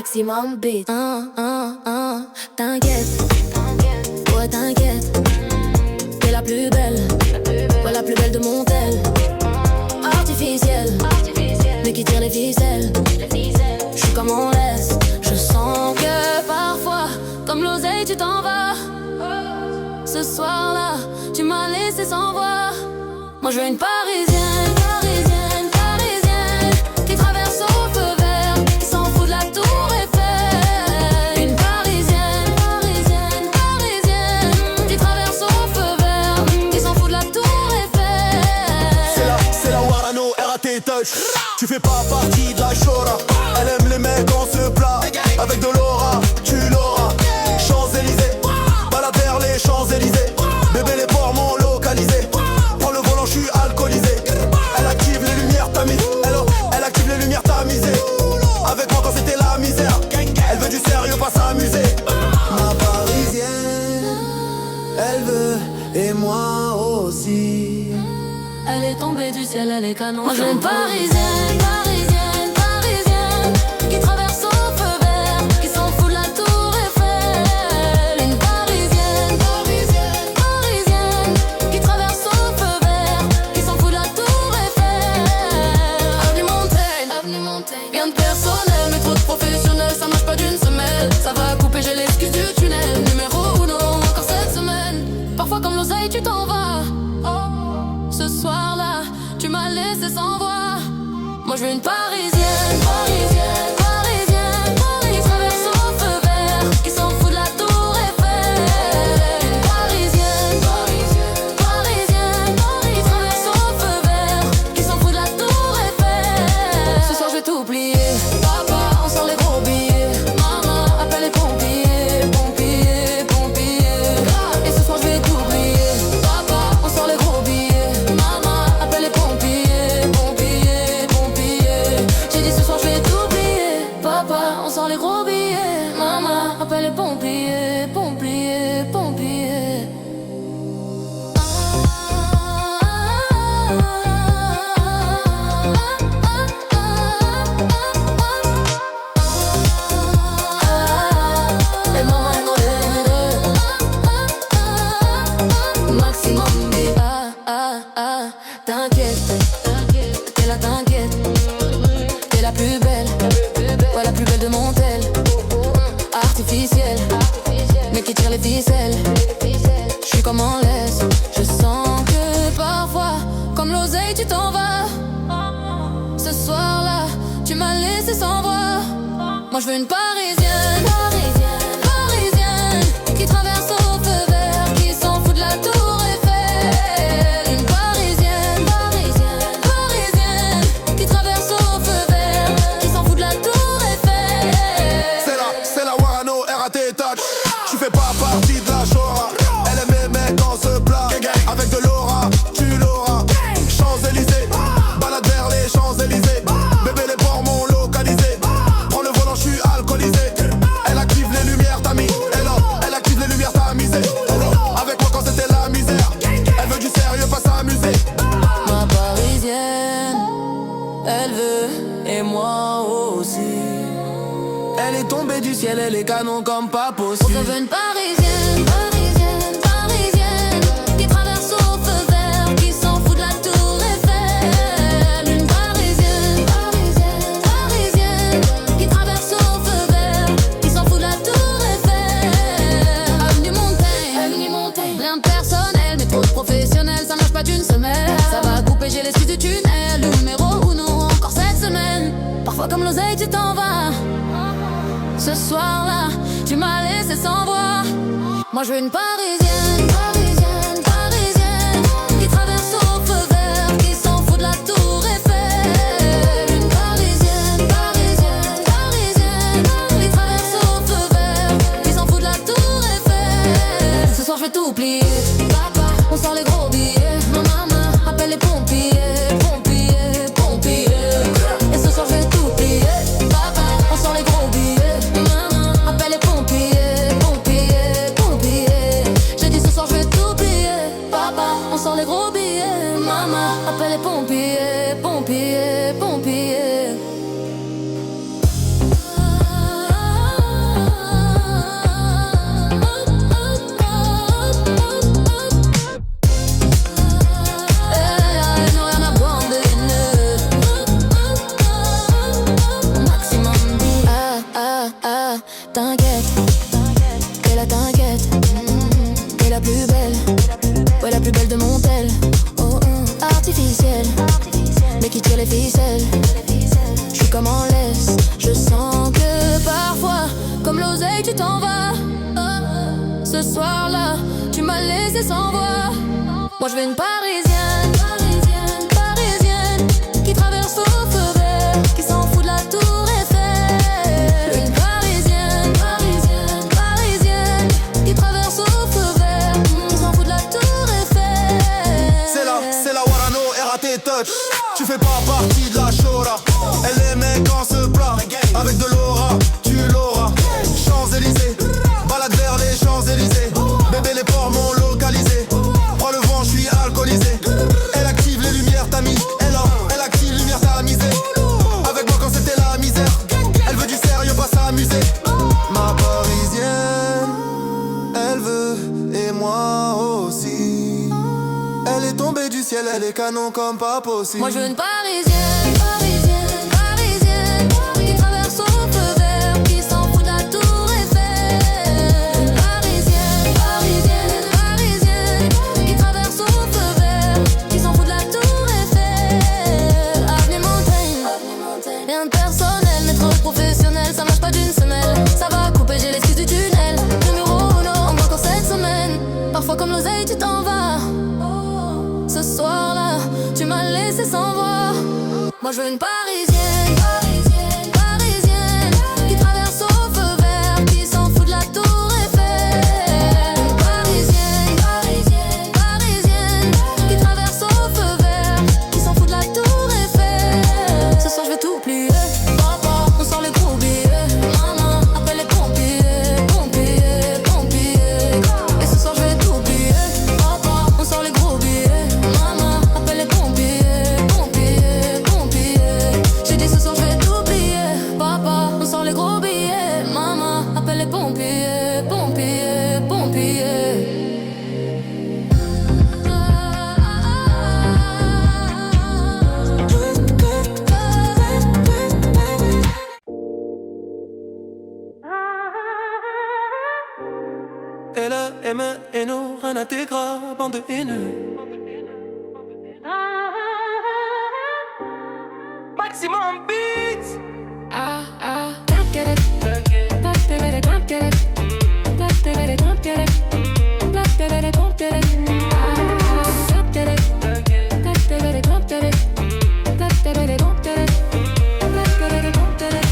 Maximum beat. T'inquiète, ouais t'inquiète. T'es la plus belle, ouais la plus belle de mon tel. Artificielle, mais qui tire les ficelles. J'suis comme on laisse. Je sens que parfois, comme l'oseille tu t'en vas. Ce soir-là, tu m'as laissé sans voix. Moi je veux une parisienne, parisienne, parisienne, qui traverse au feu vert, qui s'en fout de la tour Eiffel. Une parisienne, parisienne, parisienne, qui traverse au feu vert, qui s'en fout de la tour Eiffel. C'est la Warano, RAT Touch. Tu fais pas partie de la Shora. Elle aime les mecs en ce plat. Avec de l'aura, tu l'auras. Champs-Élysées, balade vers les Champs-Élysées. Bébé les ports m'ont localisé. Prends le volant, je suis alcoolisé. Elle active les lumières tamisées. Elle active les lumières tamisées. Avec moi quand c'était la misère. Elle veut du sérieux, pas s'amuser. Ma parisienne, elle veut et moi aussi. Elle est tombée du ciel, elle est canon. Moi je veux une parisienne, parisienne, parisienne, qui traverse au feu vert, qui s'en fout de la tour Eiffel. Une parisienne, parisienne, parisienne, qui traverse au feu vert, qui s'en fout de la tour Eiffel. Avenue Montaigne, rien de personnel, mais trop de professionnel, ça marche pas d'une semaine. Ça va couper, j'ai l'excuse du tunnel. Numéro uno, encore cette semaine. Parfois comme l'oseille, tu t'en vas. Ce soir-là, tu m'as laissé sans voix. Moi je veux une parisienne, parisienne, parisienne, qui traverse au feu vert, qui s'en fout de la tour Eiffel. Une parisienne, parisienne, parisienne, qui traverse au feu vert, qui s'en fout de la tour Eiffel. Ce soir je vais tout oublier. Papa, on sort les gros billets. Maman, appelle les pompiers, pompiers, pompiers. Et ce soir je vais tout oublier. Papa, on sort les gros billets. Appelle les pompiers, pompiers, pompiers. J'ai dit ce soir je vais t'oublier. Papa, on sort les gros billets. Maman, appelle les pompiers, pompiers, pompiers. Et maman, maximum beat. T'inquiète, t'es là, t'inquiète. T'es la plus belle, ouais la plus belle de mon tel. Artificielle, mais qui tire les ficelles. J'suis comme en laisse. Je sens que parfois, comme l'oseille tu t'en vas. Ce soir-là, tu m'as laissé sans voix. Moi je veux une parisienne, parisienne, parisienne, qui traverse au feu vert, qui s'en fout de la tour Eiffel. Une parisienne, parisienne, parisienne, qui traverse au feu vert, qui s'en fout de la tour Eiffel. C'est la Warano, RAT Touch. Tu fais pas partie de la Shora. Elle aime les mecs en ce plat. Avec de l'aura, tu l'auras. Champs-Élysées, balade vers les Champs-Élysées. Bébé les ports m'ont localisé. Prends le volant, je suis alcoolisé. Elle active les lumières tamisées. Elle active les lumières tamisées. Avec moi quand c'était la misère. Elle veut du sérieux, pas s'amuser. Ma parisienne, elle veut et moi aussi. Elle est tombée du ciel, elle est canon comme pas On possible. veut une parisienne, parisienne, parisienne, qui traverse au feu vert, qui s'en fout de la tour Eiffel. Une parisienne, parisienne, parisienne, qui traverse au feu vert, qui s'en fout de la tour Eiffel. Avenue Montaigne, rien de personnel, mais trop de professionnel, ça marche pas d'une semaine. Ça va couper, j'ai l'excuse du tunnel. Numéro uno, encore cette semaine. Parfois comme l'oseille, tu t'en vas. Ce soir-là, tu m'as laissé sans voix. Moi je veux une parisienne, parisienne, parisienne, qui traverse au feu vert, qui s'en fout de la tour Eiffel. Une parisienne, parisienne, parisienne, qui traverse au feu vert, qui s'en fout de la tour Eiffel. Ce soir je vais tout plier. Papa, on sort les gros billets. Maman, appelle les pompiers, pompiers, pompiers. Et ce soir je vais tout plier. Papa, on sort les gros billets. Appelle les pompiers, pompiers, pompiers. J'ai dit ce soir je vais t'oublier. Papa, on sort les gros billets. Maman, appelle les pompiers, pompiers, pompiers. T'inquiète, t'es la t'inquiète. T'es la plus belle, ouais la plus belle de mon tel. Oh, oh. Artificielle, mais qui tire les ficelles. J'suis comme en laisse, je sens que parfois, comme l'oseille tu t'en vas. Oh, ce soir-là, tu m'as laissé sans voix. Moi je veux une parisienne, parisienne, parisienne, qui traverse au feu vert, qui s'en fout de la tour Eiffel. Une parisienne, parisienne, parisienne, qui traverse au feu vert, qui s'en fout de la tour Eiffel. C'est la Warano, RAT Touch. Tu fais pas partie de la Chora. Elle aimait quand se plat. Avec de l'aura, tu l'auras. Champs-Élysées, balade vers les Champs-Élysées. Bébé, les ports m'ont localisé. Prends le vent, je suis alcoolisé. Elle active les lumières tamises. Elle active les lumières tamisées. Avec moi quand c'était la misère. Elle veut du sérieux, pas s'amuser. Ma parisienne, elle veut, et moi aussi. Elle est tombée du ciel, elle est canon comme pas possible. Moi je veux une parisienne, parisienne, parisienne, qui traverse au feu vert, qui s'en fout de la tour Eiffel. Une parisienne, parisienne, parisienne, qui traverse au feu vert, qui s'en fout de la tour Eiffel. Avenue Montaigne, rien de personnel, mais trop professionnel, ça marche pas d'une semelle. Ça va couper, j'ai l'excuse du tunnel. Numéro uno, on voit qu'en cette semaine. Parfois comme l'oseille tu t'en vas. Ce soir-là, tu m'as laissé sans voix. Moi je veux une parisienne, parisienne, parisienne, qui traverse au feu vert, qui s'en fout de la tour Eiffel. Une parisienne, parisienne, parisienne, qui traverse au feu vert, qui s'en fout de la tour Eiffel. Ce soir je vais tout plier. Papa, on sort les gros billets. Maman, appelle les pompiers, pompiers, pompiers. Et ce soir je vais tout plier. Papa, on sort les gros billets. Maman, appelle les pompiers, pompiers, pompiers. J'ai dit ce soir je vais tout plier. Papa, on sort les gros billets. Maman, appelle les pompiers, pompiers, pompiers. L-A-M-N-O, rien intégra, bande de haineux. Maximum beats. Don't get it. Don't get it. Don't get it. Don't get it. Don't get it. Don't get it. Don't get it. Don't get it. Don't get it. Don't get it. Don't get it. Don't get it. Don't get it.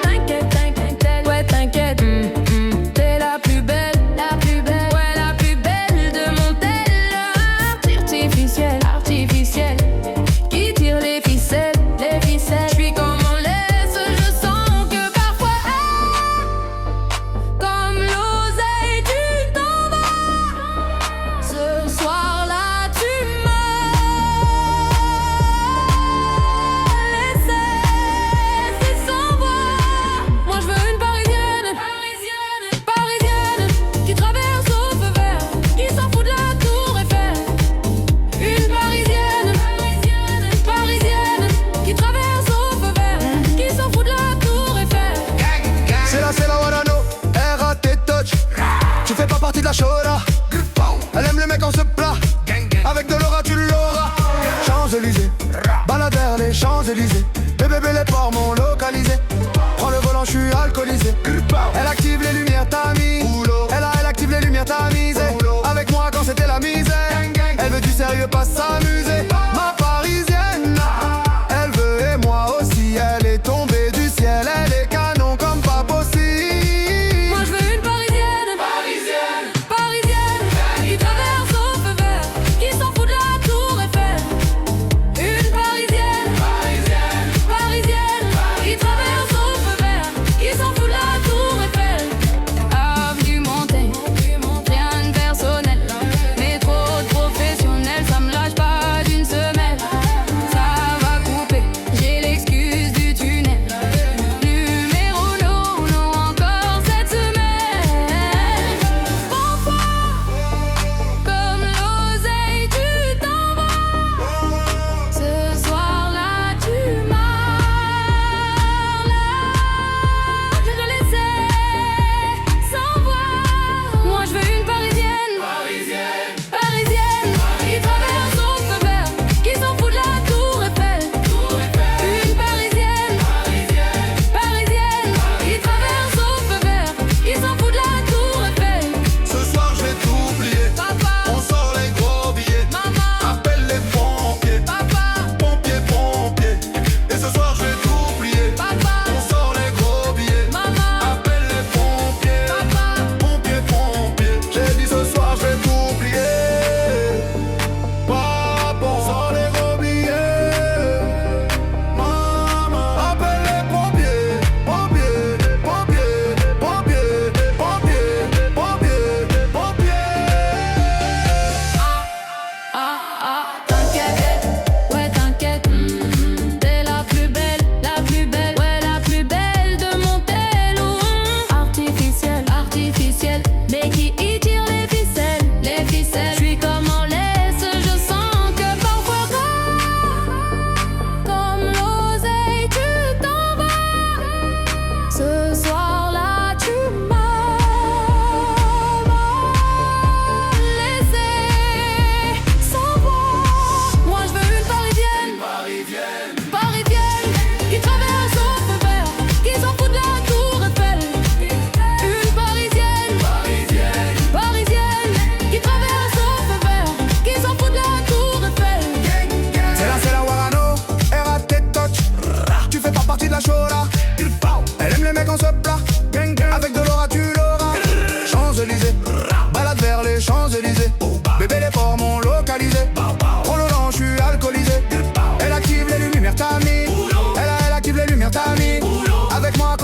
T'inquiète, t'inquiète, ouais t'inquiète. T'es la plus belle, ouais la plus belle de mon tel. Artificielle, artificielle, qui tire les ficelles, les ficelles. J'suis comme on laisse, je sens que parfois, comme l'oseille tu t'en vas. Ce soir-là tu m'as laissé sans voix. Moi je veux une parisienne, parisienne, parisienne, qui traverse au feu vert, qui s'en fout de la tour Eiffel. Une parisienne, parisienne, parisienne, qui traverse au feu vert, qui s'en fout de la tour Eiffel. C'est la Warano, RAT Touch. Tu fais pas partie de la Chora. Elle aime les mecs en se plat. Avec de l'aura, tu l'auras. Champs-Élysées, balade vers les Champs-Élysées. Bébé, les ports m'ont localisé. Prends le volant, je suis alcoolisé. Elle active les lumières tamises. Elle active les lumières tamisées. Avec moi quand c'était la misère. Elle veut du sérieux, pas s'amuser. Ma parisienne, elle veut et moi aussi. Elle est tombée du ciel, elle est canon comme pas possible. Moi je veux une parisienne, parisienne, parisienne.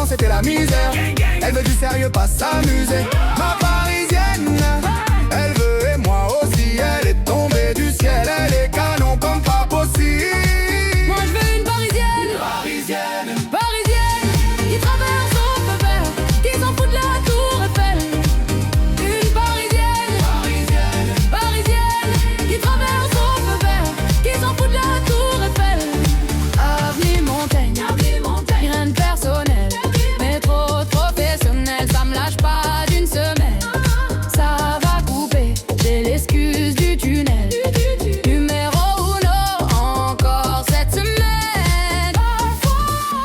quand c'était la misère. Elle veut du sérieux, pas s'amuser. Ma parisienne, elle veut et moi aussi. Elle est tombée du ciel, elle est canon comme pas possible. Moi je veux une parisienne, parisienne, qui traverse au feu vert, qui s'en fout de la tour Eiffel. Une parisienne, parisienne, qui traverse au feu vert, qui s'en fout de la tour Eiffel. Avenue Montaigne, rien de personnel, métro professionnel, ça me lâche pas d'une semaine. Ça va couper, j'ai l'excuse du tunnel. Numéro uno, encore cette semaine. Parfois,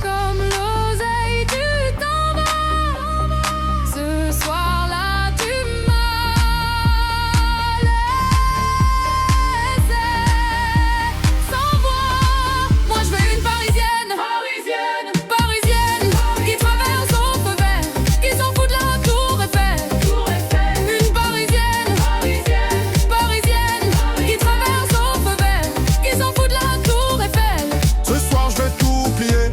comme l'oseille, tu t'en vas. Ce soir-là, tu m'as laissé sans voix. Moi je veux une parisienne, parisienne, qui traverse au feu vert, qui s'en fout de la tour Eiffel. Une parisienne, parisienne, qui traverse au feu vert, qui s'en fout de la tour Eiffel. Ce soir je vais tout plier.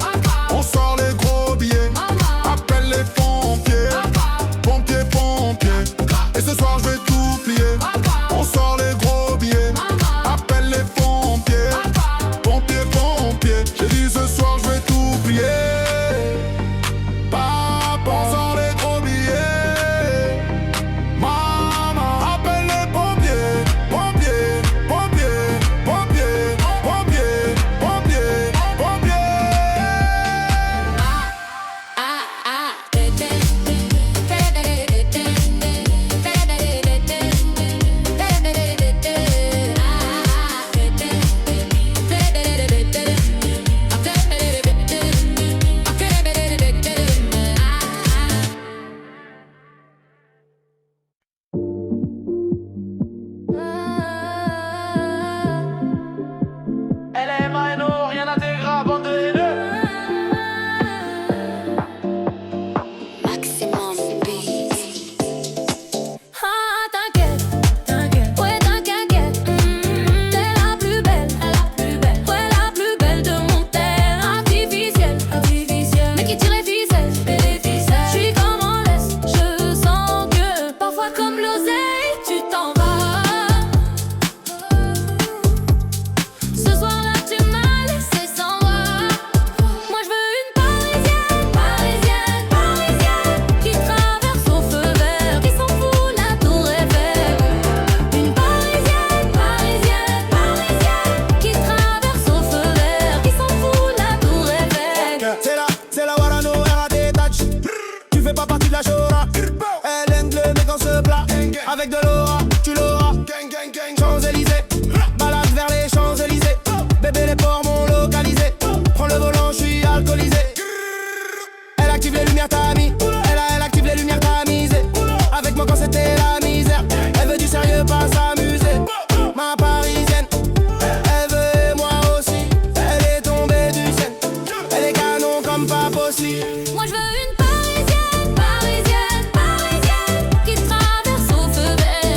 On sort les gros billets. Appelle les pompiers. Pompiers, pompiers. Et ce soir je vais tout plier. On sort les gros billets. Appelle les pompiers. Pompiers, pompiers. J'ai dit ce soir je vais tout plier. Papa, on sort les gros billets. Maman, appelle les pompiers. Pompiers, pompiers, pompiers, pompiers, pompiers, pompiers. LMA et nous, rien d'intégrable, bande de haineux. Maximum beats. Ah, t'inquiète, ouais t'inquiète. T'es la plus belle, ouais la plus belle de mon terre. Artificielle, mais qui tire les ficelles. J'suis comme en laisse, je sens que parfois comme l'oseille, tu t'en vas. Ce soir-là, tu m'as laissé sans voix. Moi je veux une parisienne, qui traverse au feu vert, qui s'en fout la tour Eiffel. Une parisienne, qui traverse au feu vert, qui s'en fout la tour Eiffel. C'est la Warano, RAT touch. Tu fais pas partie de la Shora. Elle aime le mec en ce plat. Avec de l'aura, tu l'auras. Champs-Élysées, balade vers les Champs-Élysées. Bébé, les ports m'ont localisé. Prends le volant, je suis alcoolisé. Elle active les lumières, t'as mis. Elle active les lumières, t'as misé. Avec moi quand c'était la misère. Elle veut du sérieux, pas s'amuser. Ma parisienne, elle veut et moi aussi. Elle est tombée du ciel. Elle est canon comme pas possible. Moi je veux une parisienne, qui traverse au feu vert,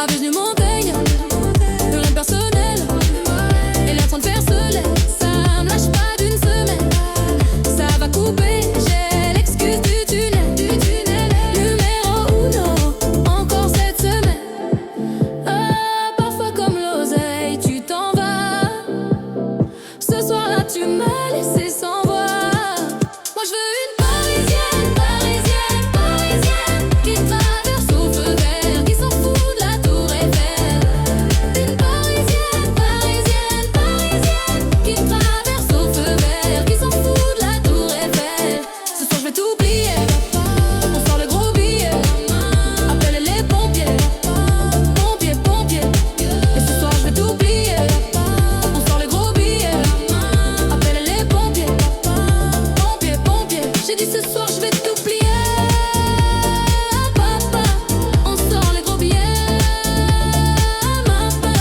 Avenue Montaigne, plus rien de personnel. Et l'air en train de faire se laisse. Ça me lâche pas d'une semaine. Ça va couper, j'ai l'excuse du tunnel. Numéro uno, encore cette semaine. Parfois comme l'oseille, tu t'en vas. Ce soir-là, tu m'as laissé sans voix. Moi je veux une parisienne, parisienne, parisienne, qui traverse au feu vert, qui s'en fout de la tour Eiffel. Une parisienne, parisienne, parisienne, qui traverse au feu vert, qui s'en fout de la tour Eiffel. Ce soir je vais t'oublier, on sort le gros billet. Appelle les pompiers, pompiers, pompiers. Et ce soir je vais t'oublier, on sort le gros billet. Appelle les pompiers, pompiers, pompiers. J'ai dit ce soir je vais t'oublier. Papa, on sort les gros billets. Papa,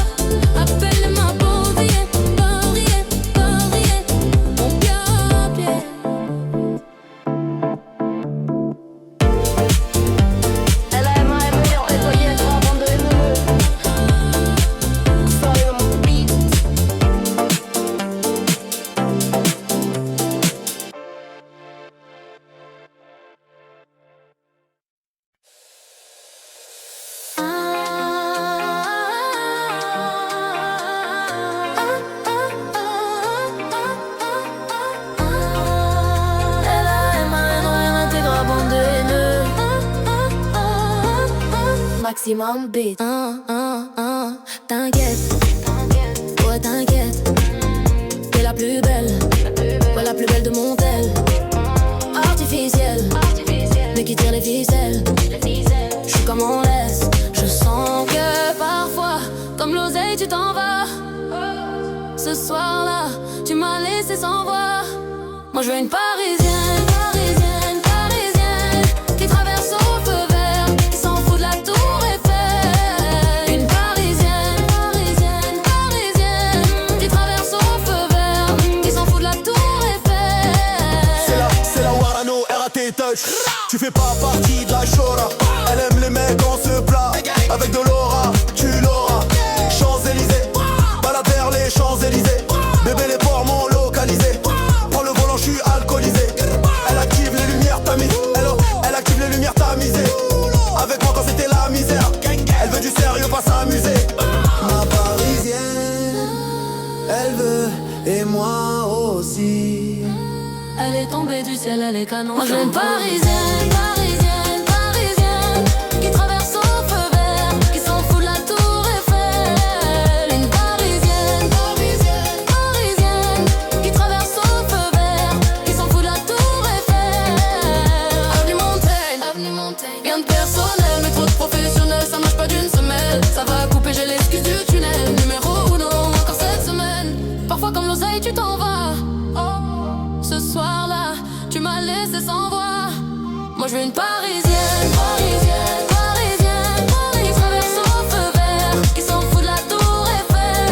appelle-moi pompier, pompier, pompier, pompier. Elle a aimé on est voyés, trois bandes de haineux. Soirée dans mon beat. Maximum beat. T'inquiète, ouais t'inquiète. T'es la plus belle, ouais la plus belle de mon tel. Artificielle, mais qui tire les ficelles. J'suis comme en laisse, je sens que parfois, comme l'oseille tu t'en vas. Ce soir-là, tu m'as laissé sans voix. Moi je veux une parisienne, parisienne, parisienne, qui traverse au feu vert, qui s'en fout de la tour Eiffel. Une parisienne, parisienne, parisienne, qui traverse au feu vert, qui s'en fout de la tour Eiffel. C'est la Warano, RAT touch. Tu fais pas partie de la Chora. Elle aime les mecs en se plat. Avec de l'aura, tu l'auras. Champs-Élysées, balade vers les Champs-Élysées. Bébé les ports m'ont localisé. Prends le volant, je suis alcoolisé. Elle active les lumières tamisées. Elle active les lumières tamisées. Avec moi quand c'était la misère. Elle veut du sérieux, pas s'amuser. Ma parisienne, elle veut et moi aussi. Elle est tombée du ciel, elle est canon. Moi je veux une parisienne, parisienne, parisienne, qui traverse au feu vert, qui s'en fout de la tour Eiffel. Une parisienne, parisienne, parisienne, qui traverse au feu vert, qui s'en fout de la tour Eiffel. Avenue Montaigne, rien de personnel, mais trop de professionnel, ça marche pas d'une semaine. Ça va couper, j'ai l'excuse du tunnel. Numéro uno, encore cette semaine. Parfois comme l'oseille, tu t'en vas. Ce soir-là, tu m'as laissé sans voix. Moi je veux une parisienne, parisienne, parisienne, qui traverse au feu vert, qui s'en fout de la tour Eiffel.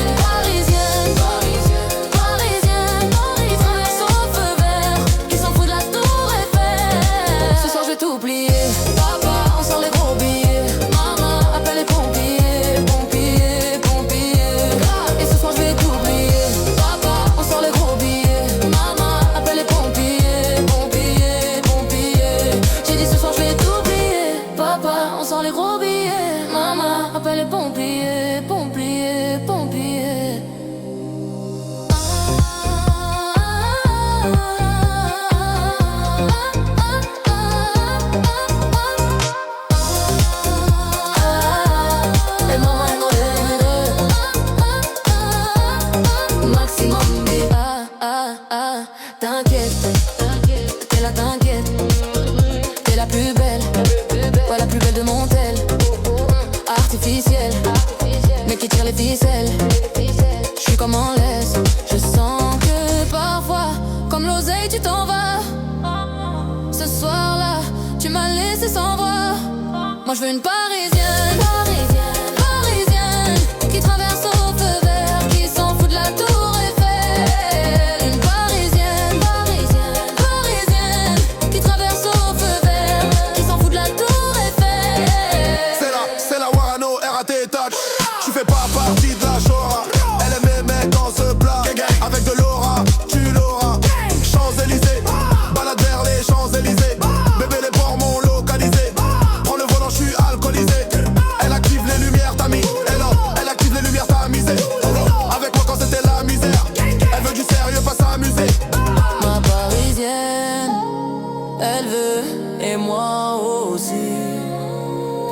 Une parisienne, parisienne, parisienne, qui traverse au feu vert, qui s'en fout de la tour Eiffel. Ce soir je vais t'oublier. Papa, on sort les gros billets. Maman, appelle les pompiers, pompiers, pompiers. Et ce soir je vais t'oublier. Papa, on sort les gros billets. Maman, appelle les pompiers, pompiers, pompiers. J'ai dit ce soir je vais t'oublier. Papa, on sort les gros billets. Maman, appelle les pompiers, pompiers, pompiers. Et maman, elle maximum beat. T'inquiète, t'es là, t'inquiète. T'es la plus belle, ouais la plus belle de mon tel. Artificielle, mais qui tire les ficelles. J'suis comme en laisse, je sens que parfois, comme l'oseille, tu t'en vas. Ce soir-là, tu m'as laissé sans voix. Moi je veux une parisienne, parisienne, parisienne, qui traverse au feu vert, qui s'en fout de la tour Eiffel. Une parisienne, parisienne, parisienne, qui traverse au feu vert, qui s'en fout de la tour Eiffel. C'est la Warano.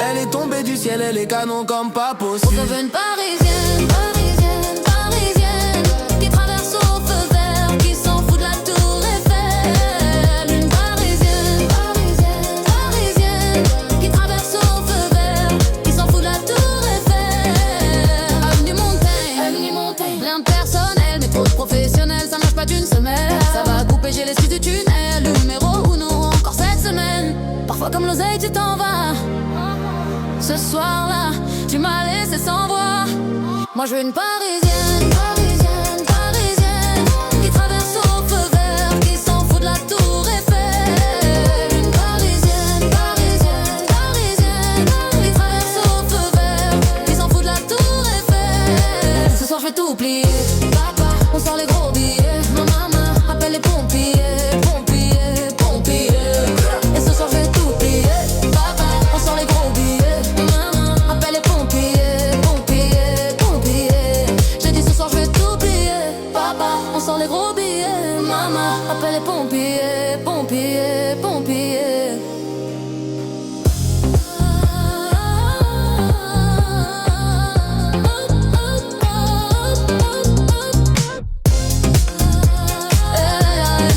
Elle est tombée du ciel, elle est canon comme pas On possible. te veut une parisienne, parisienne, parisienne, qui traverse au feu vert, qui s'en fout de la tour Eiffel. Une parisienne, parisienne, parisienne, qui traverse au feu vert, qui s'en fout de la tour Eiffel. Avenue Montaigne, rien de personnel, mais trop de professionnel, ça marche pas d'une semaine. Ça va couper, j'ai l'esquisse du tunnel, le numéro uno encore cette semaine. Parfois comme l'oseille tu t'en vas. Ce soir-là, tu m'as laissé sans voix. Moi je veux une parisienne, parisienne, parisienne, qui traverse au feu vert, qui s'en fout de la tour Eiffel. Une parisienne, parisienne, parisienne, qui traverse au feu vert, qui s'en fout de la tour Eiffel. Ce soir je vais tout plier, papa, on sort les gros billets. Ma maman appelle les pompiers, pompiers, pompiers. Et ce soir je vais tout plier, papa, on sort les gros billets. Appelle les pompiers, pompiers, pompiers. J'ai dit ce soir je vais t'oublier. Papa, on sort les gros billets. Maman, appelle les pompiers, pompiers, pompiers.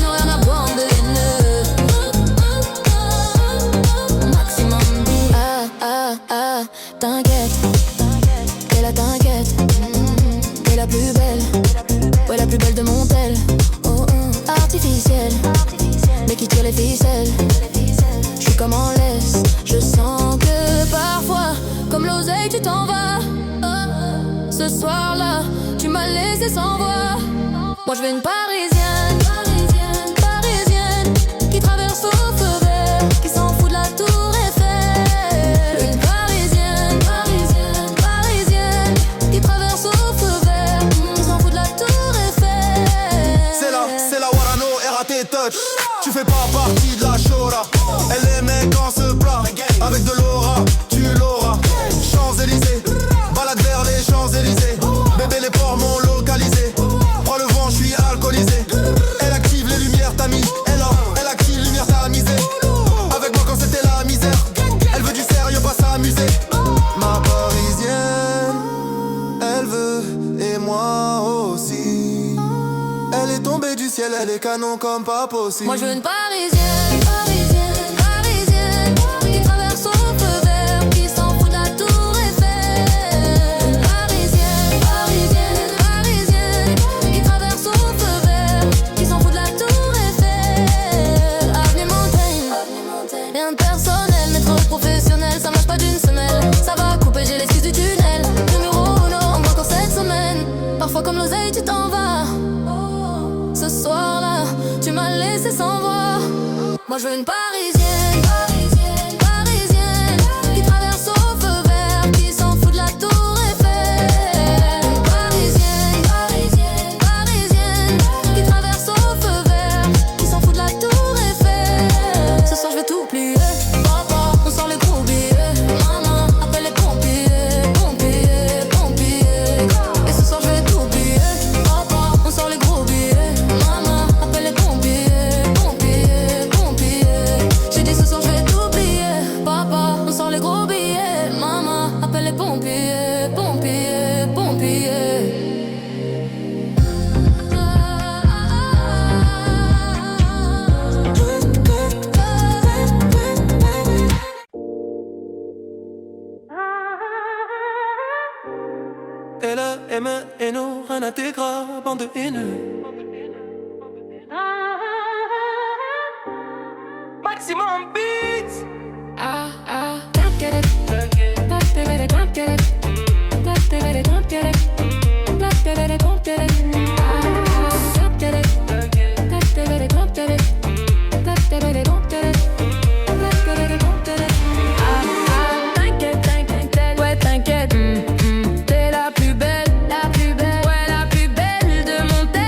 Nous rien à boire de haineux. Maximum B. T'inquiète, t'es là, t'inquiète. T'es la plus belle, ouais, la plus belle de mon tel. Oh, artificielle, mais qui tire les ficelles. J'suis comme en laisse, je sens que parfois, comme l'oseille, tu t'en vas. Ce soir-là, tu m'as laissé sans voix. Moi je veux une parisienne, parisienne, parisienne, qui traverse au feu vert, qui s'en fout de la tour Eiffel. Une parisienne, parisienne, parisienne, qui traverse au feu vert, qui s'en fout de la tour Eiffel. C'est la Warano, RAT Touch. Tu fais pas partie de la Shora. Elle aimait quand se plat. Avec de l'aura, tu l'auras. Champs-Élysées, balade vers les Champs-Élysées. Bébé, les ports m'ont localisé. Prends le vent, je suis alcoolisé. Elle active les lumières, t'as mis. Elle active les lumières, t'as misé. Avec moi quand c'était la misère. Elle veut du sérieux, pas s'amuser. Ma parisienne, elle veut, et moi aussi. Elle est tombée du ciel, elle est canon comme pas possible. Moi je veux une parisienne, parisienne, parisienne, qui traverse au feu vert, qui s'en fout de la tour Eiffel. Une parisienne, parisienne, parisienne, qui traverse au feu vert, qui s'en fout de la tour Eiffel. Avenue Montaigne, rien de personnel, mais trop professionnel, ça marche pas d'une semaine. Ça va couper, j'ai l'esquisse du tunnel, numéro uno encore cette semaine. Parfois comme l'oseille tu t'en vas. Ce soir-là, tu m'as laissé sans voix. Moi je veux une parisienne, parisienne, parisienne, qui traverse au feu vert, qui s'en fout de la tour Eiffel. Une parisienne, parisienne, parisienne, qui traverse au feu vert, qui s'en fout de la tour Eiffel. Ce soir je vais tout plier, papa, on sort les gros billets. Maman, appelle les pompiers, pompiers, pompiers. Et ce soir je vais tout plier, papa, on sort les gros billets. Maman, appelle les pompiers, pompiers, pompiers. J'ai dit ce soir je vais t'oublier. Papa, on sort les gros billets. Maman, appelle les pompiers, pompiers, pompiers. Elle a aimé et nous rien à tes gras, bande de haineux. Maximum beats. Don't get it. Don't get it. Don't get it. Don't get it. Don't get it. Don't get it. Don't get it. Don't get it. Don't get it. Don't get it. Don't get it. Don't get it. Don't get it. T'inquiète, t'inquiète, ouais t'inquiète. T'es la plus belle, ouais la plus belle de mon tel.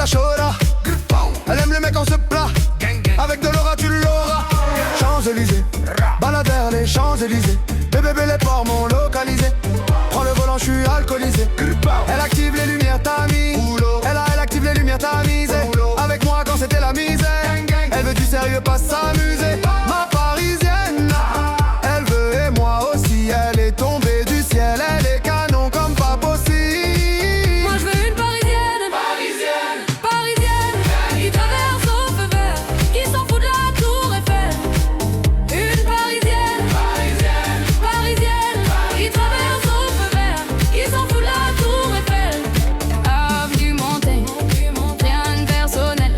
la chora. Elle aime les mecs en se plat. Avec de l'aura tu l'auras. Champs-Élysées, baladeur les Champs-Élysées. Bébé les ports m'ont localisé. Prends le volant, je suis alcoolisé. Elle active les lumières tamisées. Elle active les lumières tamisées. Avec moi quand c'était la misère. Elle veut du sérieux, pas s'amuser. Ma parisienne, elle veut et moi aussi. Elle est tombée du ciel, elle est canon comme pas possible. Moi je veux une parisienne, parisienne, qui traverse au feu vert, qui s'en fout de la tour Eiffel. Une parisienne, parisienne, qui traverse au feu vert, qui s'en fout de la tour Eiffel. Avenue Montaigne, rien de personnel,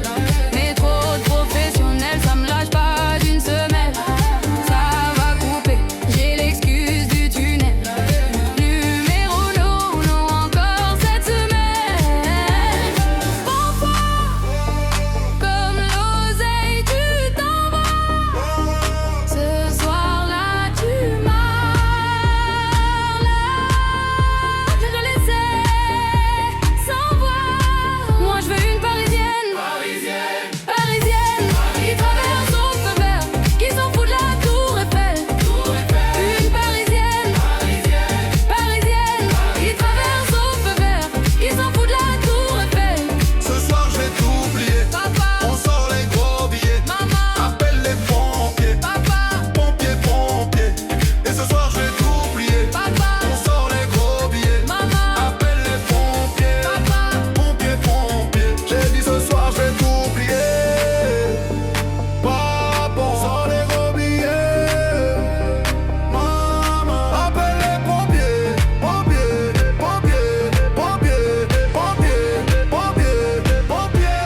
mais trop de professionnel, ça me lâche pas d'une semelle. Ça va couper, j'ai l'excuse du tunnel. Numéro non, encore cette semaine. Parfois, comme l'oseille, tu t'en vas. Ce soir-là, tu m'as là. Je te laissais sans voix. Moi, je veux une parisienne, parisienne, qui traverse au feu vert, qui s'en fout de la tour Eiffel. Une parisienne, parisienne, qui traverse au feu vert, qui s'en fout de la tour Eiffel. Ce soir je vais t'oublier. Papa, On sort les gros billets. maman, Appelle les pompiers. papa, Pompiers, pompiers. Et ce soir je vais t'oublier. papa, On sort les gros billets. maman, Appelle les pompiers. papa. Pompiers, pompiers. J'ai dit ce soir je vais t'oublier. Papa, on sort les gros billets. Maman, appelle les pompiers. Pompiers, pompiers, pompiers, pompiers, pompiers, pompiers.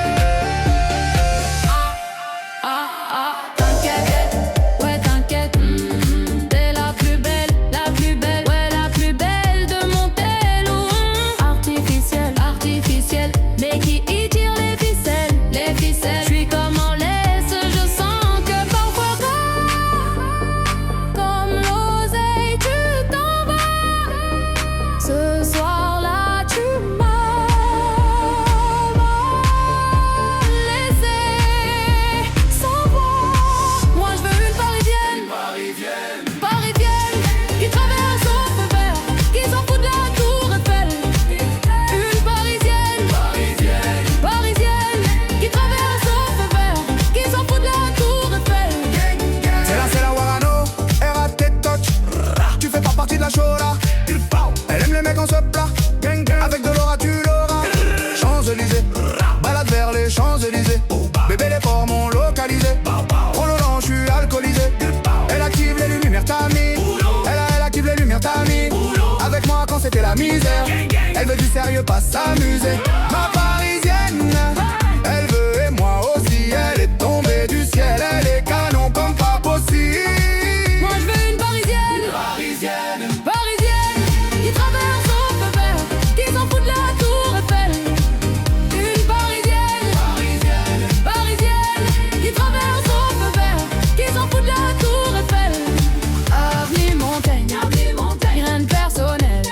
T'inquiète, ouais t'inquiète, t'es la plus belle, ouais la plus belle de mon télo. Artificielle, artificielle, mais qui y tire les ficelles, les ficelles. J'suis comme en laisse, je sens que parfois comme l'oseille tu t'en vas. Ce soir-là tu m'as laissé sans voix. Moi je veux une parisienne, parisienne, qui traverse au feu vert, qui s'en fout de la tour Eiffel. Une parisienne, parisienne, qui traverse au feu vert, qui s'en fout de la tour Eiffel. C'est la Warano, RAT touch. Tu fais pas partie de la chora. Elle aime les mecs en se plat. Avec de l'aura tu l'auras. Champs-Élysées, balade vers les Champs-Élysées. Bébé les ports m'ont localisé. Prends le volant, je suis alcoolisé. Elle active les lumières tamisées. Elle active les lumières tamisées. Avec moi quand c'était la misère. Elle veut du sérieux, pas s'amuser. Ma parisienne, elle veut et moi aussi. Elle est tombée du ciel, elle est canon comme pas possible. Moi je veux une parisienne, parisienne, qui traverse au feu vert, qui s'en fout de la tour Eiffel. Une parisienne, parisienne, qui traverse au feu vert, qui s'en fout de la tour Eiffel. Avenue Montaigne, rien de personnel,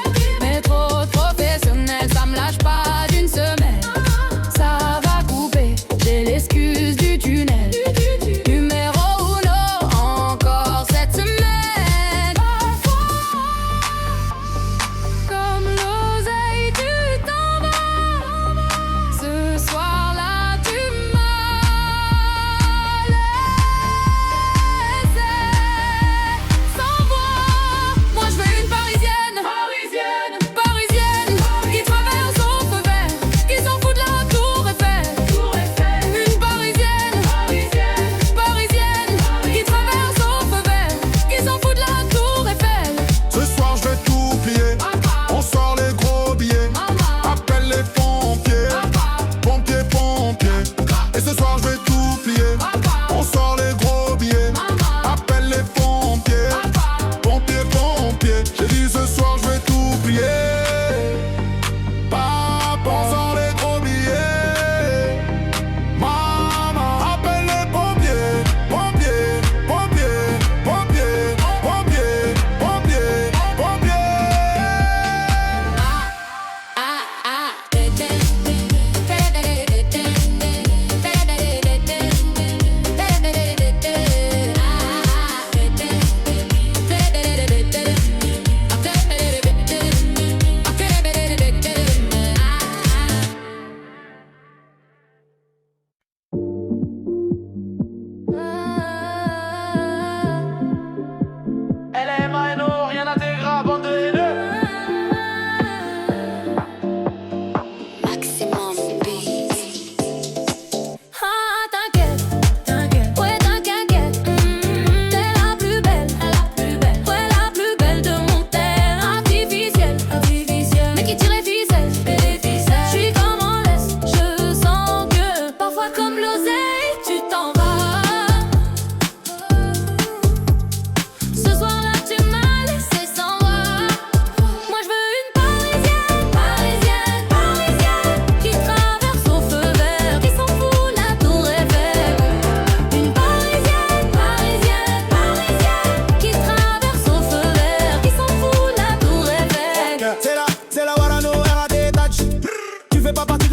mais trop de professionnel, ça me lâche pas d'une semaine.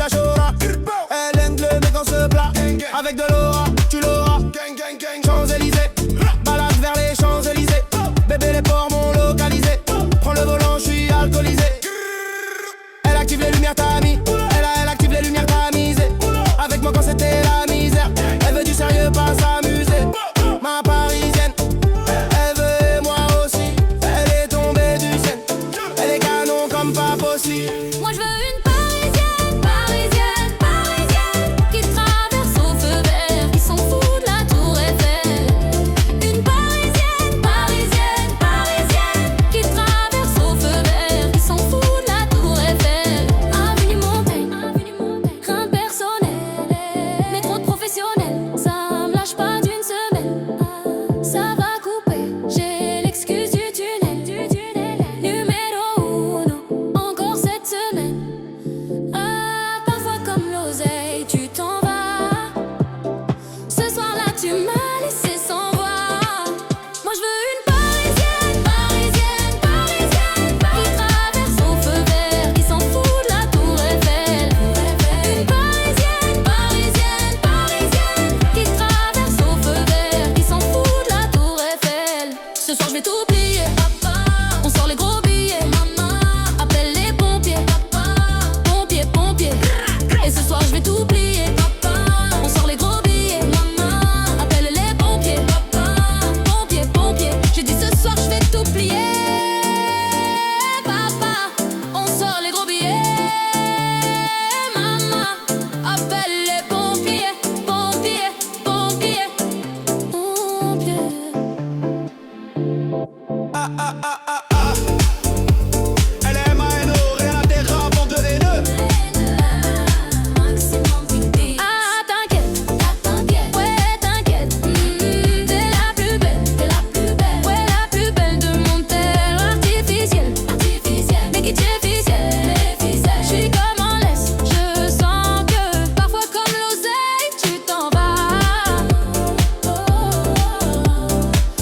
la chora. Elle aime le mec en ce plat. Avec de l'aura, tu l'auras. Champs-Élysées, balade vers les Champs-Élysées. Bébé, les ports m'ont localisé. Prends le volant, je suis alcoolisé. Elle active les lumières tamies. Elle active les lumières tamisées. Avec moi quand c'était la misère. Elle veut du sérieux, pas s'amuser. Ma parisienne, elle veut et moi aussi. Elle est tombée du ciel. Elle est canon comme pas possible. Moi je veux une parisienne, parisienne, parisienne qui traverse au feu vert, qui s'en fout de la tour Eiffel. Une parisienne, parisienne, parisienne qui traverse au feu vert, qui s'en fout de la tour Eiffel. Avenue Montaigne, rien de personnel, métro de professionnel, ça me lâche pas d'une semaine. Ça va couper, j'ai l'excuse du tunnel, numéro 1, encore cette semaine. Parfois comme l'oseille, tu t'en vas. Ce soir-là, tu m'as laissé sans voix. Moi, je veux une parisienne, parisienne, parisienne qui traverse au feu vert, qui s'en fout de la tour Eiffel. Une parisienne, parisienne, parisienne qui traverse au feu vert, qui s'en fout de la tour Eiffel. Ce soir, je vais t'oublier, papa. On sort les gros billets, maman. Appelle les pompiers, papa. Pompiers, pompiers. Et ce soir, je vais t'oublier, papa. On sort les gros billets, maman. Appelle les pompiers, papa. Pompiers, pompiers. J'ai dit ce soir, je vais t'oublier, papa. On sort les gros billets, maman. Appelle les pompiers, pompiers, pompiers, pompiers. Elle aime à haine, rien à tes rap, bande de haineux. Ah t'inquiète, ouais t'inquiète, t'es la plus belle, ouais la plus belle de mon terre artificielle, mais qui t'efficielle. J'suis comme en laisse, je sens que parfois comme l'oseille tu t'en vas.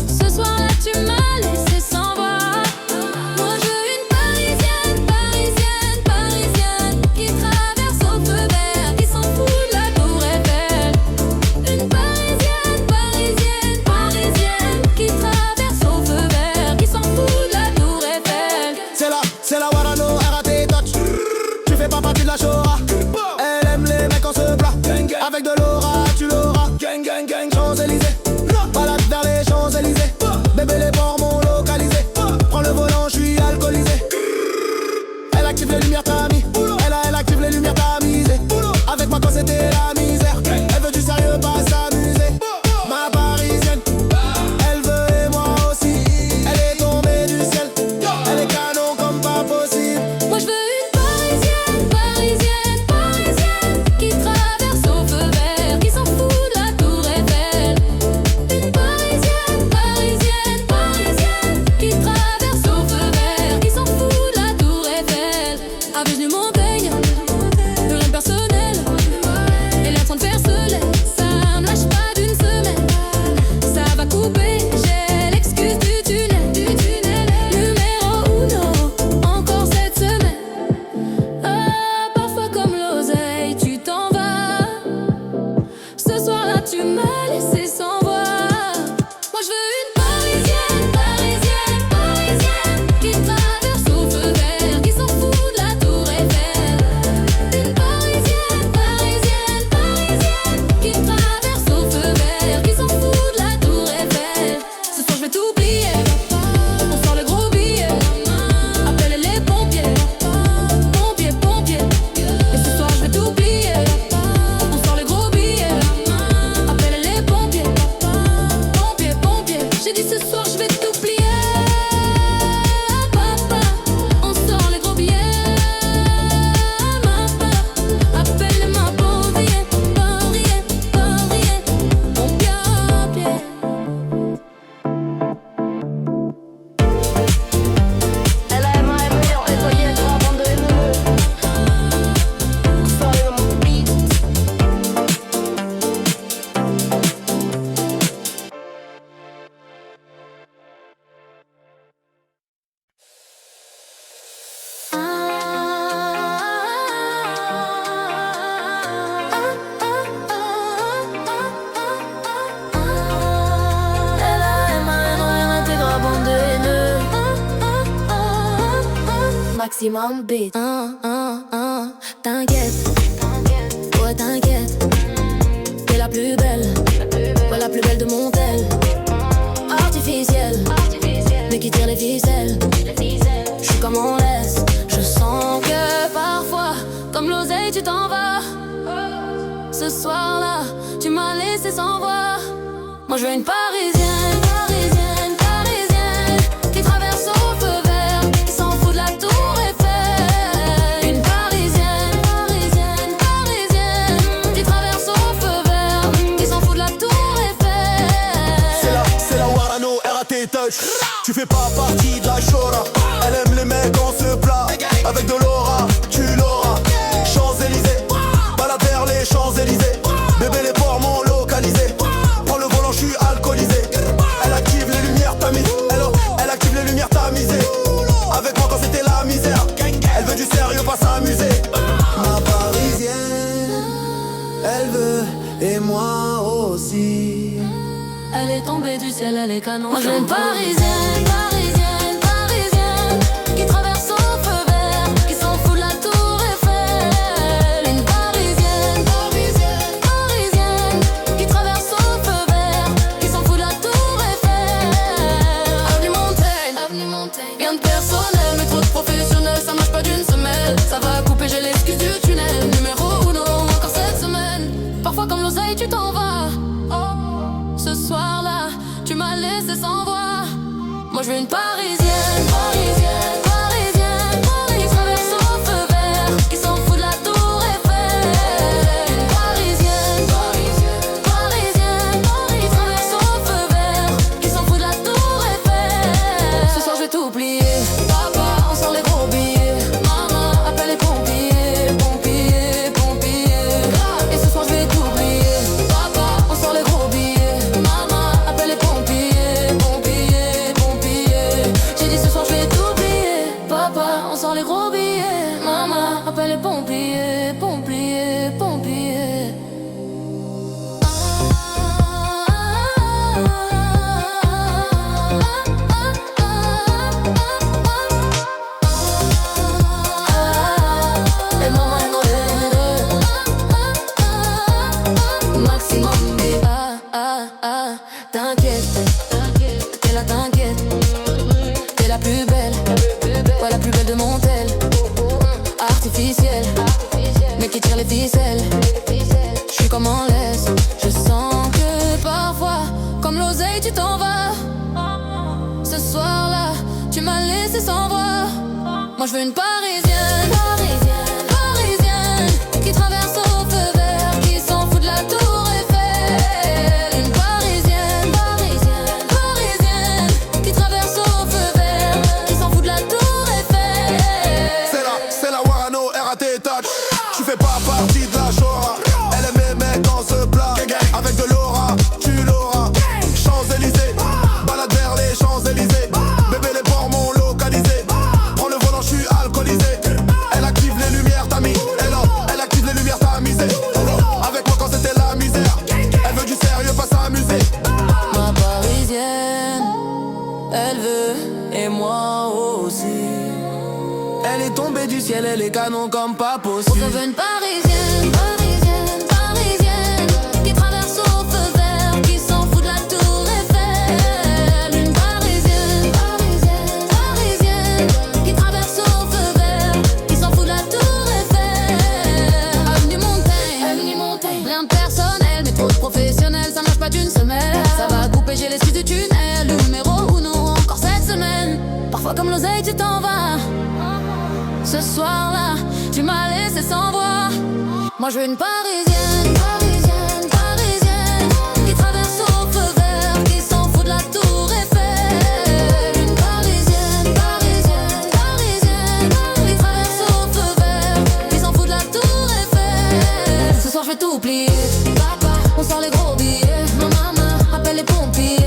Ce soir-là tu m'as laissé sans voix. Moi je veux une parisienne, parisienne, parisienne qui traverse au feu vert, qui s'en fout de la tour Eiffel. Une parisienne, parisienne, parisienne qui traverse au feu vert, qui s'en fout de la tour Eiffel. C'est la Warano, RAT touch. Tu fais pas partie de la chora. Elle aime les mecs en ce plat. Avec de l'aura, tu l'auras. Champs-Élysées, balade vers les Champs-Élysées. Bébé, les ports m'ont localisé. Prends le volant, je suis alcoolisé. Elle active les lumières tamies. Elle active les lumières tamisées. Avec moi quand c'était la misère. Elle veut du sérieux, pas s'amuser. Ma parisienne, elle veut et moi aussi. Elle est tombée du ciel. Elle est canon comme pas possible. Moi je veux une parisienne, parisienne, parisienne qui traverse au feu vert, qui s'en fout de la tour Eiffel. Une parisienne, parisienne, parisienne qui traverse au feu vert, qui s'en fout de la tour Eiffel. Avenue Montaigne, rien de personnel. Elle est en train de faire ce lait, ça me lâche pas d'une semaine. Ça va couper, j'ai l'excuse du tunnel, numéro 1, encore cette semaine. Parfois comme l'oseille, tu t'en vas. Ce soir-là, tu m'as laissé sans voix. Moi, je veux une parisienne, parisienne, parisienne qui traverse au feu vert, qui s'en fout de la tour Eiffel. Maximum beat. T'inquiète, ouais t'inquiète. T'es la plus belle, ouais la plus belle de mon tel. Artificielle, mais qui tire les ficelles. J'suis comme on laisse, je sens que parfois, comme l'oseille tu t'en vas. Ce soir-là, tu m'as laissé sans voix. Moi je veux une parisienne, parisienne, parisienne, qui traverse au feu vert, qui s'en fout de la tour Eiffel. Une parisienne, parisienne, parisienne, qui traverse au feu vert, qui s'en fout de la tour Eiffel. C'est la Warano, RAT touch. Tu fais pas partie de la Shora. Elle aime les mecs en se plat. Avec de l'aura, tu l'auras. Champs-Élysées, balade vers les Champs-Élysées. Bébé les ports m'ont localisé. Prends le volant, j'suis alcoolisé. Elle active les lumières tamisées. Elle active les lumières tamisées. Avec moi quand c'était la misère. Elle veut du sérieux, pas s'amuser. Ma parisienne, elle veut et moi aussi. Elle est tombée du ciel, elle est canon. Moi je veux une parisienne, parisienne, parisienne, qui traverse au feu vert, qui s'en fout de la tour Eiffel. Une parisienne, parisienne, parisienne, qui traverse au feu vert, qui s'en fout de la tour Eiffel. Avenue Montaigne, rien de personnel, mais trop de professionnel, ça marche pas d'une semaine. Ça va couper, j'ai l'excuse du tunnel. Numéro 1, encore cette semaine. Parfois comme l'oseille, tu t'en vas. Ce soir-là, tu m'as laissé sans voix. Moi je veux une parisienne, parisienne, parisienne, qui traverse au feu vert, qui s'en fout de la tour Eiffel. Une parisienne, parisienne, parisienne, qui traverse au feu vert, qui s'en fout de la tour Eiffel. Ce soir je vais tout oublier. Papa, on sort les gros billets. Maman, appelle les pompiers, pompiers, pompiers. Et ce soir je vais tout oublier. Papa, on sort les gros billets. Maman, appelle les pompiers, pompiers, pompiers. J'ai dit ce soir je vais tout oublier. Papa, on sort les gros billets. Maman, appelle les pompiers, pompiers, pompiers. Et maman elle maximum beat. T'inquiète, t'es là, t'inquiète. T'es la plus belle, ouais la plus belle de mon tel. Artificielle, mais qui tire les ficelles. J'suis comme en laisse, je sens que parfois, comme l'oseille tu t'en vas. Ce soir-là, tu m'as laissé sans voix. Moi je veux une parisienne, parisienne, parisienne, qui traverse au feu vert, qui s'en fout de la tour Eiffel. Une parisienne, parisienne, parisienne, qui traverse au feu vert, qui s'en fout de la tour Eiffel. C'est la Warano, RAT touch. Tu fais pas partie de la Shora. Elle aime les mecs en se plat. Avec de l'aura, tu l'auras. Champs-Élysées, balade vers les Champs-Élysées. Bébé les ports m'ont localisé. Prends le volant, j'suis alcoolisé. Elle active les lumières tamisées. Elle active les lumières tamisées. Avec moi quand c'était la misère. Elle veut du sérieux, pas s'amuser. Ma parisienne, elle veut et moi aussi. Elle est tombée du ciel, elle est canon comme pas On possible. veut une parisienne, parisienne, parisienne, qui traverse au feu vert, qui s'en fout de la tour Eiffel. Une parisienne, parisienne, parisienne, qui traverse au feu vert, qui s'en fout de la tour Eiffel. Avenue Montaigne, rien de personnel, mais trop de professionnel, ça marche pas d'une semaine. Ça va couper, j'ai l'excuse du tunnel. Numéro 1, encore cette semaine. Parfois comme l'oseille, tu t'en vas. Ce soir-là, tu m'as laissé sans voix. Moi je veux une parisienne, parisienne, parisienne, qui traverse au feu vert, qui s'en fout de la tour Eiffel. Une parisienne, parisienne, parisienne, qui traverse au feu vert, qui s'en fout de la tour Eiffel. Ce soir je vais tout plier. Papa, on sort les gros billets. Maman, appelle les pompiers,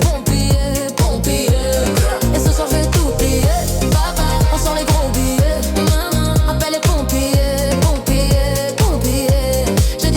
pompiers, pompiers. Et ce soir je vais tout plier. Papa, on sort les gros billets. Maman, appelle les pompiers, pompiers, pompiers. J'ai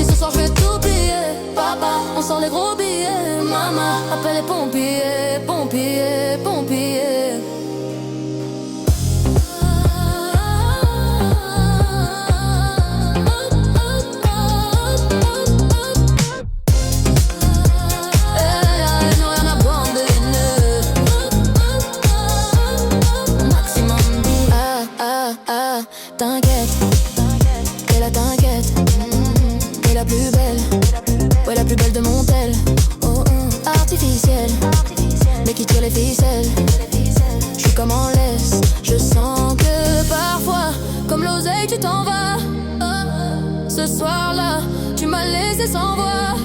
t'inquiète, t'es la t'inquiète. T'es la plus belle, ouais la plus belle de mon tel. Oh, oh. Artificielle, mais qui tire les ficelles. J'suis comme en laisse, je sens que parfois, comme l'oseille tu t'en vas. Oh, ce soir-là, tu m'as laissé sans voix.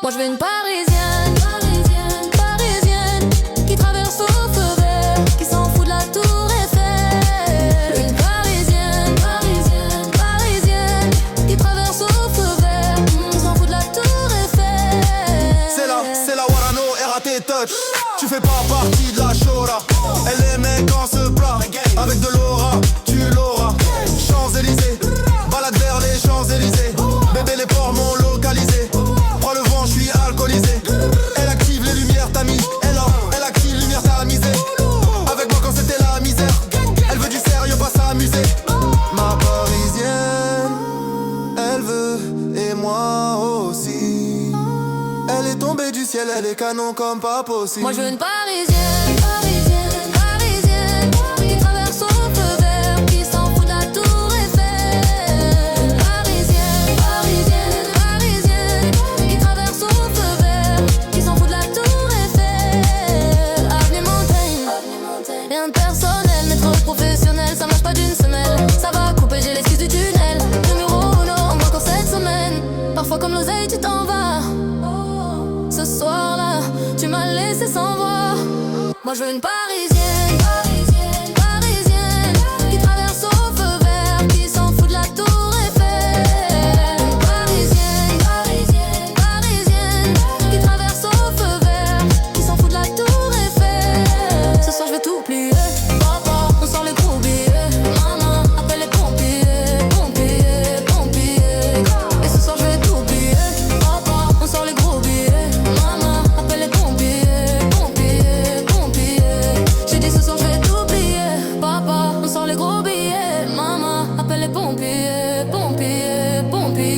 Moi je veux une parisienne, parisienne, parisienne, qui traverse au feu vert, qui s'en fout de la tour Eiffel. Une parisienne, parisienne, parisienne, qui traverse au feu vert, qui s'en fout de la tour Eiffel. C'est la Warano RAT Touch. Tu fais pas partie de la Shora. Elle aimait quand se plat. Avec de l'aura, tu l'auras. Champs-Élysées, balade vers les Champs-Élysées. Bébé les ports m'ont localisé. Prends le vent, je suis alcoolisé. Elle active les lumières tamises. Elle active les lumières tamisées. Avec moi quand c'était la misère. Elle veut du sérieux, pas s'amuser. Ma parisienne, elle veut, et moi aussi. Elle est tombée du ciel, elle est canon comme pas possible. Moi je veux une parisienne, parisienne, parisienne, qui traverse au feu vert, qui s'en fout de la tour Eiffel. Une parisienne, parisienne, parisienne, qui traverse au feu vert, qui s'en fout de la tour Eiffel. Avenue Montaigne, rien de personnel, mais trop professionnel, ça marche pas d'une semelle. Ça va couper, j'ai l'esquisse du tunnel. Numéro uno, en moins qu'en cette semaine. Parfois comme l'oseille tu t'en vas. Ce soir-là, tu m'as laissé sans voix. Moi je veux une parisienne, parisienne, parisienne, qui traverse au feu vert, qui s'en fout de la tour Eiffel. Une parisienne, parisienne, parisienne, qui traverse au feu vert, qui s'en fout de la tour Eiffel. Ce soir je vais tout plier, papa, on sort les gros billets. Maman, appelle les pompiers, pompiers, pompiers. Et ce soir je vais tout plier, papa, on sort les gros billets. Maman, appelle les pompiers, pompiers, pompiers. J'ai dit ce soir je vais tout plier, papa, on sort les gros billets. Maman, appelle les pompiers, pompiers, pompiers.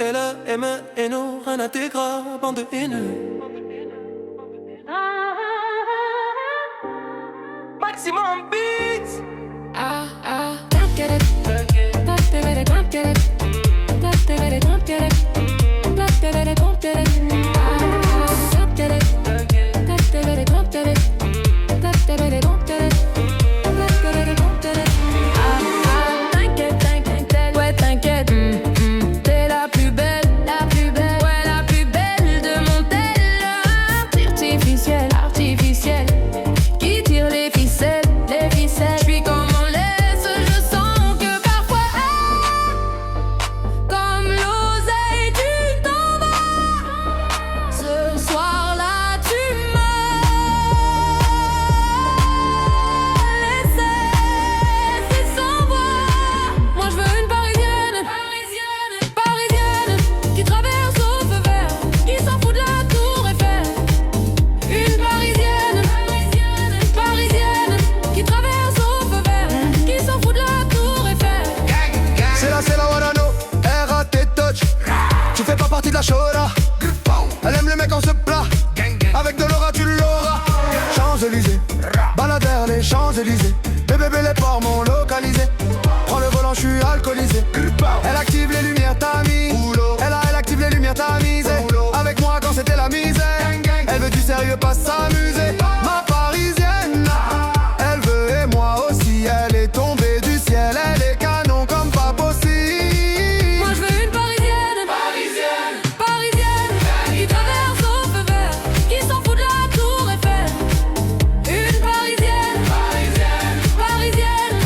Elle a aimé et nous rien à tes gras, bande de haineux. Maximum beats. Don't get it. Don't get it. Don't get it. Don't get it. Don't get it. Don't get it. Don't get it. Don't get it. Don't get it. Don't get it. Don't get it. Don't get it. Don't get it. T'inquiète, t'inquiète, ouais t'inquiète. T'es la plus belle, ouais la plus belle de mon tel. Artificielle, artificielle, qui tire les ficelles, les ficelles. J'suis comme on laisse, je sens que parfois, comme l'oseille tu t'en vas. Ce soir-là tu m'as laissé sans voix. Moi je veux une parisienne, parisienne, parisienne, qui traverse au feu vert, qui s'en fout de la tour Eiffel. Une parisienne, parisienne, parisienne, qui traverse au feu vert, qui s'en fout de la tour Eiffel. C'est la Warano, RAT Touch. Tu fais pas partie de la Shora. Elle aime les mecs en se plat. Avec de l'aura, tu l'auras. Champs-Élysées, balade vers les Champs-Élysées. Bébé les ports m'ont localisé. Prends le volant, je suis alcoolisé. Elle active les lumières tamises. Elle active les lumières tamisées. Avec moi quand c'était la misère. Elle veut du sérieux, pas s'amuser. Ma parisienne, elle veut et moi aussi. Elle est tombée du ciel, elle est canon comme pas possible. Moi je veux une parisienne, parisienne, parisienne, qui traverse au feu vert, qui s'en fout de la tour Eiffel. Une parisienne, parisienne, parisienne,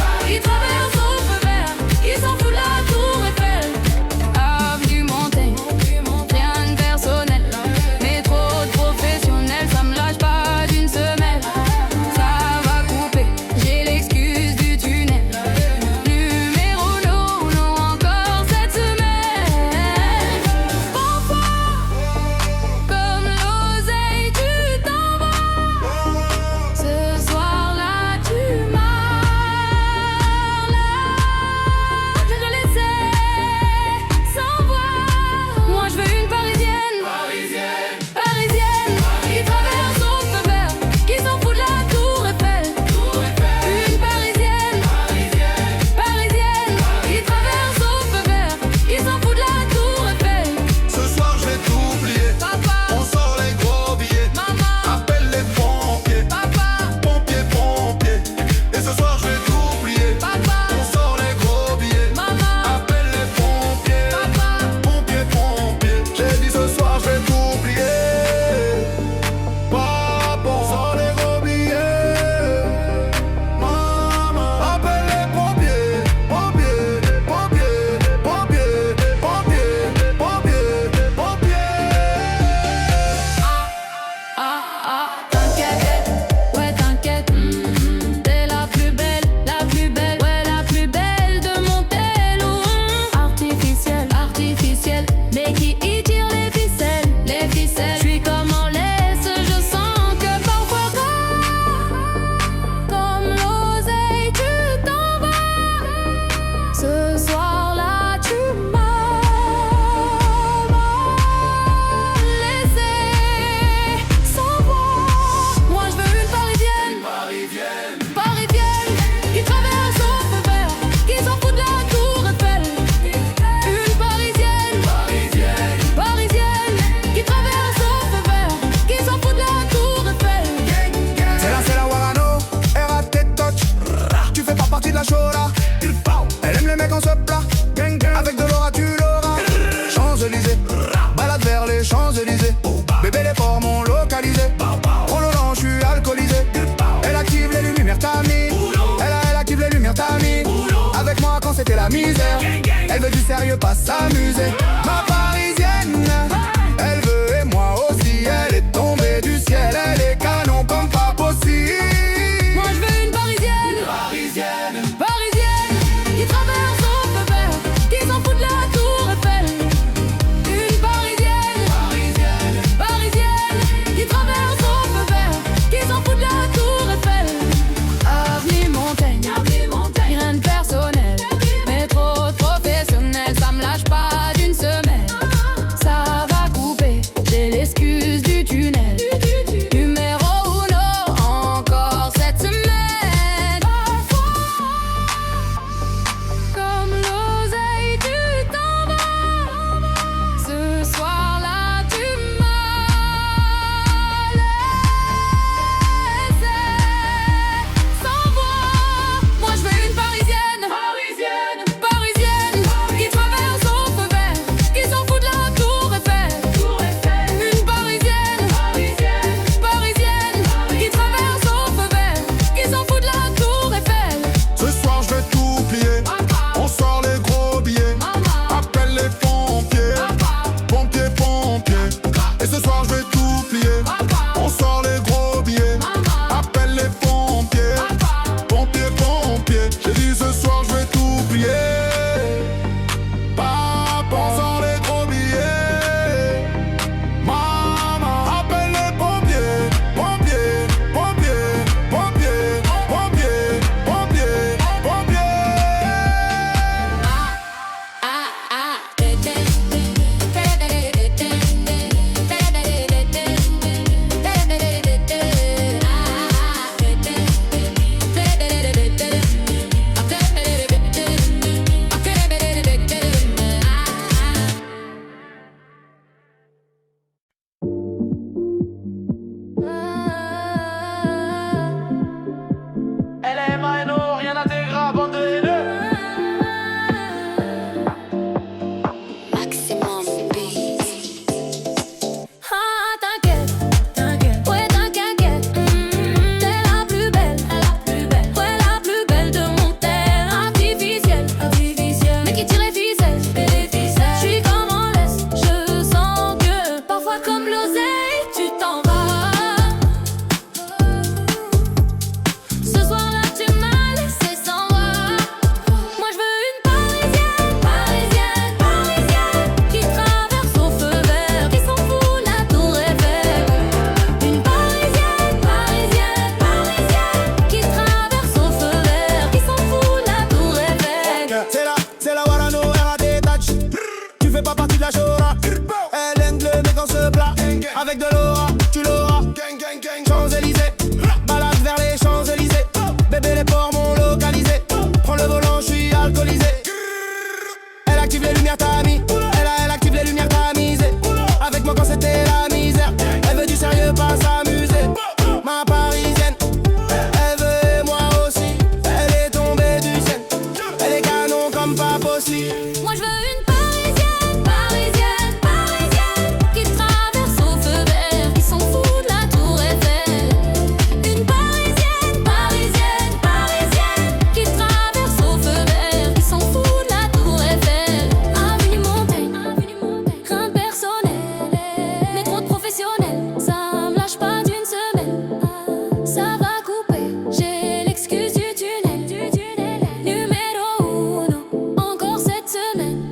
misère. Elle veut du sérieux, pas s'amuser. Ma parisienne, elle veut et moi aussi. Elle est tombée du ciel, elle est canon comme pas possible. Moi je veux une parisienne, parisienne, qui traverse au feu vert, qui s'en fout de la tour Eiffel. Une parisienne, parisienne, qui traverse au feu vert, qui s'en fout de la tour Eiffel. Avenue Montaigne, rien de personnel, métro professionnel, ça me lâche pas d'une semaine. Ça va couper, j'ai l'excuse du tunnel. Numéro uno, encore cette semaine. Comme l'oseille, tu t'en vas. Ce soir-là, tu m'as laissé sans voix. Moi, je veux une parisienne, parisienne, qui traverse au feu vert, qui s'en fout de la tour Eiffel. Une parisienne, parisienne, qui traverse au feu vert, qui s'en fout de la tour Eiffel. Ce soir je vais tout plier. On sort les gros billets. Appelle les pompiers. Pompiers, pompiers. Et ce soir je vais tout plier. On sort les gros billets. Appelle les pompiers. Pompiers, pompiers. J'ai dit ce soir je vais tout plier. Papa, on sort les gros billets. Maman, appelle les pompiers. Pompiers, pompiers, pompiers, pompiers, pompiers, pompiers. LMA et nous, rien n'intégra, bande de haineux. Maximum beats. Ah, t'inquiète, ouais, t'inquiète. T'es la plus belle, ouais, la plus belle de mon terre. Artificielle, mais qui tire les ficelles. J'suis comme en laisse, je sens que parfois comme l'oseille, tu t'en vas. Ce soir-là, tu m'as laissé sans voix. Moi, je veux une parisienne, parisienne, parisienne, qui traverse au feu vert, qui s'en fout la tour Eiffel. Une parisienne, parisienne, parisienne, qui traverse au feu vert, qui s'en fout la tour Eiffel. C'est la Warano, RAD Touch. Tu fais pas partie de la Shora. Elle aime le mec en ce plat. Avec de l'aura, tu l'auras. Champs-Élysées, balade vers les Champs-Élysées. Bébé, les ports m'ont localisé. Prends le volant, je suis alcoolisé. Elle active les lumières, t'as mis. Elle active les lumières, t'as misé. Avec moi quand c'était la misère. Elle veut du sérieux, pas s'amuser. Ma parisienne, elle veut et moi aussi. Elle est tombée du ciel. Elle est canon comme pas possible. Moi, je veux une parisienne, parisienne, parisienne, qui traverse au feu vert, qui s'en fout de la tour Eiffel. Une parisienne, parisienne, parisienne, qui traverse au feu vert, qui s'en fout de la tour Eiffel. Avenue Montaigne, rien de personnel, métro de professionnel, ça me lâche pas d'une semaine. Ça va couper, j'ai l'excuse du tunnel. Numéro uno, encore cette semaine.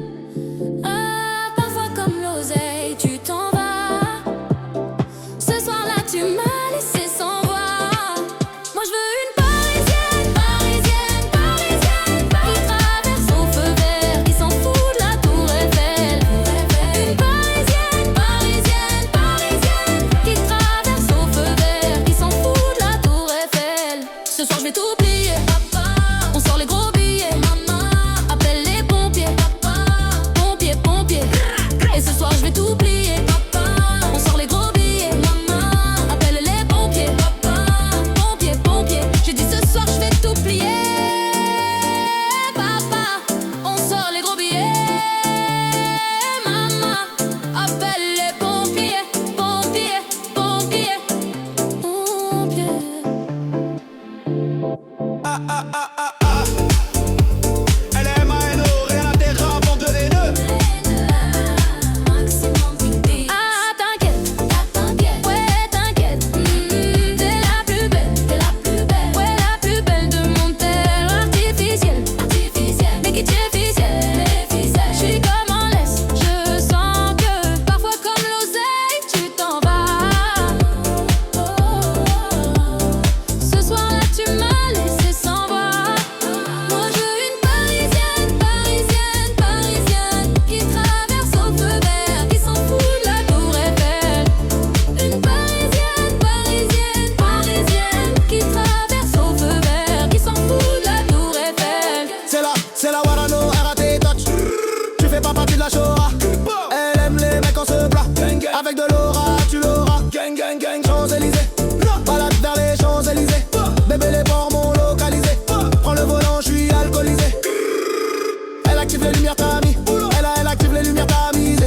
les lumières t'as mis. Elle active les lumières t'as misé.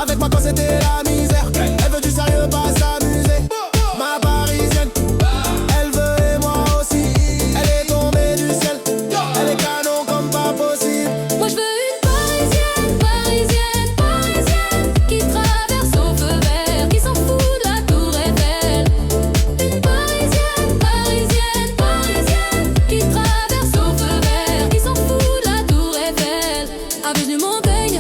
Avec moi quand c'était la misère. Elle veut du sérieux, pas s'amuser. Ma parisienne, elle veut et moi aussi. Elle est tombée du ciel. Elle est canon comme pas possible. Moi je veux une parisienne, parisienne, parisienne, qui traverse au feu vert, qui s'en fout de la tour Eiffel. Une parisienne, parisienne, parisienne, qui traverse au feu vert, qui s'en fout de la tour Eiffel. Avenue Montaigne,